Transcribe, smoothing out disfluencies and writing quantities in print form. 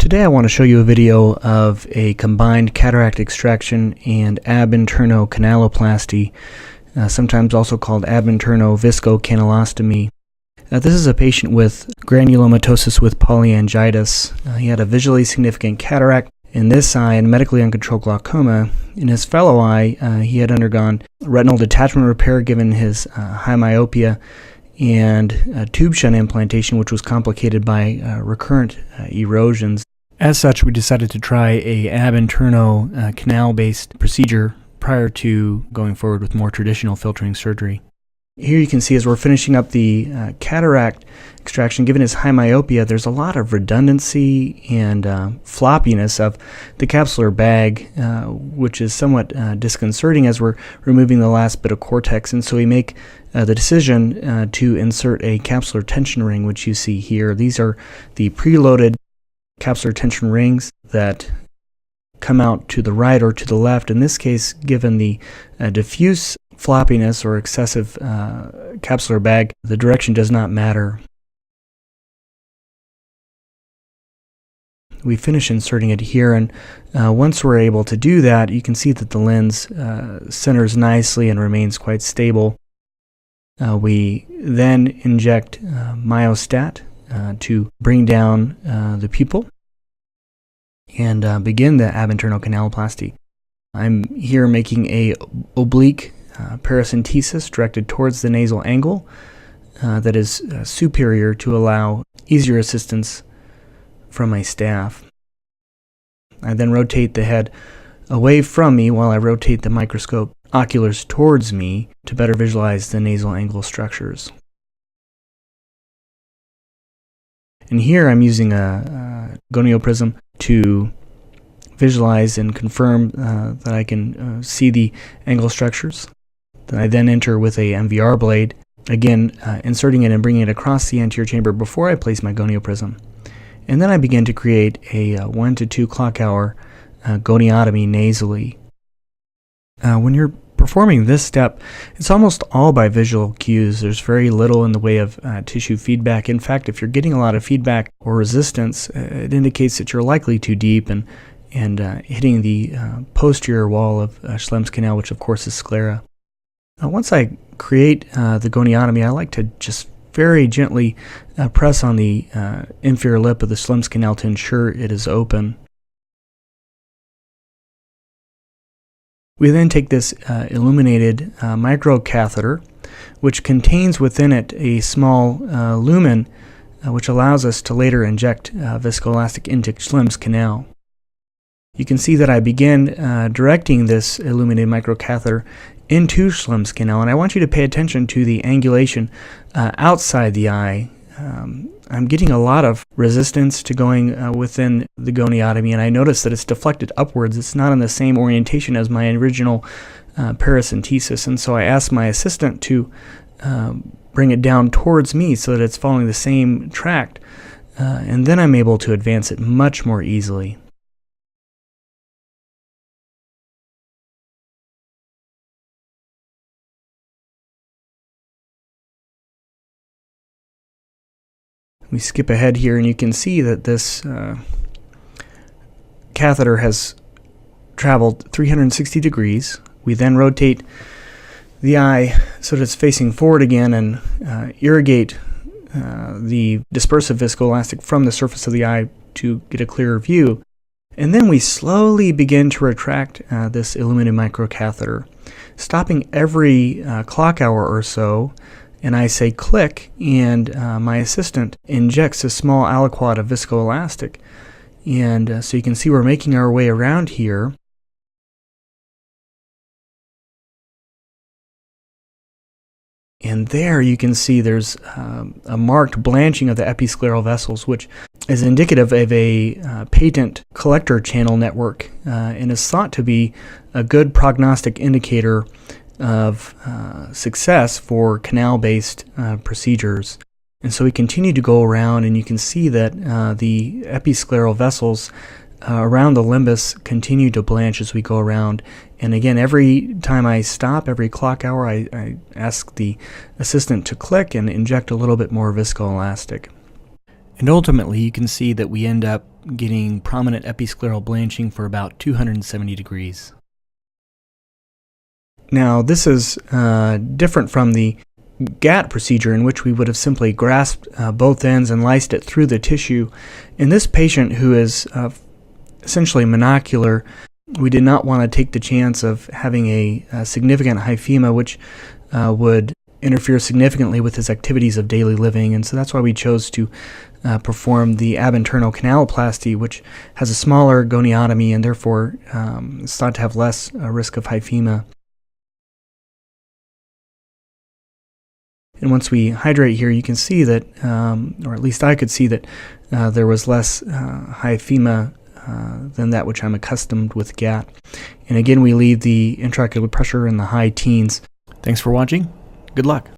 Today I want to show you a video of a combined cataract extraction and ab interno canaloplasty, sometimes also called ab interno viscocanalostomy. This is a patient with granulomatosis with polyangiitis. He had a visually significant cataract in this eye and medically uncontrolled glaucoma. In his fellow eye, he had undergone retinal detachment repair given his high myopia and tube shunt implantation, which was complicated by recurrent erosions. As such, we decided to try a ab interno canal-based procedure prior to going forward with more traditional filtering surgery. Here you can see as we're finishing up the cataract extraction, given his high myopia, there's a lot of redundancy and floppiness of the capsular bag, which is somewhat disconcerting as we're removing the last bit of cortex. And so we make the decision to insert a capsular tension ring, which you see here. These are the preloaded capsular tension rings that come out to the right or to the left. In this case, given the diffuse floppiness or excessive capsular bag, the direction does not matter. We finish inserting it here, and once we're able to do that, you can see that the lens centers nicely and remains quite stable. We then inject myostat to bring down the pupil and begin the ab interno canaloplasty. I'm here making a oblique paracentesis directed towards the nasal angle that is superior to allow easier assistance from my staff. I then rotate the head away from me while I rotate the microscope oculars towards me to better visualize the nasal angle structures. And here I'm using a gonioprism to visualize and confirm that I can see the angle structures. I then enter with a MVR blade, again inserting it and bringing it across the anterior chamber before I place my gonioprism. And then I begin to create a 1 to 2 clock hour goniotomy nasally. When you're performing this step, it's almost all by visual cues. There's very little in the way of tissue feedback. In fact, if you're getting a lot of feedback or resistance, it indicates that you're likely too deep and hitting the posterior wall of Schlemm's canal, which of course is sclera. Once I create the goniotomy, I like to just very gently press on the inferior lip of the Schlemm's canal to ensure it is open. We then take this illuminated microcatheter, which contains within it a small lumen, which allows us to later inject viscoelastic into Schlemm's canal. You can see that I begin directing this illuminated microcatheter into Schlemm's canal, and I want you to pay attention to the angulation outside the eye. I'm getting a lot of resistance to going within the goniotomy, and I notice that it's deflected upwards. It's not in the same orientation as my original paracentesis, and so I asked my assistant to bring it down towards me so that it's following the same tract, and then I'm able to advance it much more easily. We skip ahead here, and you can see that this catheter has traveled 360 degrees. We then rotate the eye so that it's facing forward again and irrigate the dispersive viscoelastic from the surface of the eye to get a clearer view. And then we slowly begin to retract this illuminated microcatheter, stopping every clock hour or so. And I say click, and my assistant injects a small aliquot of viscoelastic. And so you can see we're making our way around here. And there you can see there's a marked blanching of the episcleral vessels, which is indicative of a patent collector channel network and is thought to be a good prognostic indicator of success for canal-based procedures. And so we continue to go around, and you can see that the episcleral vessels around the limbus continue to blanch as we go around. And again, every time I stop, every clock hour, I ask the assistant to click and inject a little bit more viscoelastic. And ultimately, you can see that we end up getting prominent episcleral blanching for about 270 degrees. Now, this is different from the GAT procedure, in which we would have simply grasped both ends and lysed it through the tissue. In this patient who is essentially monocular, we did not want to take the chance of having a significant hyphema, which would interfere significantly with his activities of daily living, and so that's why we chose to perform the ab interno canaloplasty, which has a smaller goniotomy and therefore is thought to have less risk of hyphema. And once we hydrate here, you can see that, or at least I could see that, there was less hyphema than that which I'm accustomed with GAT. And again, we leave the intraocular pressure in the high teens. Thanks for watching. Good luck.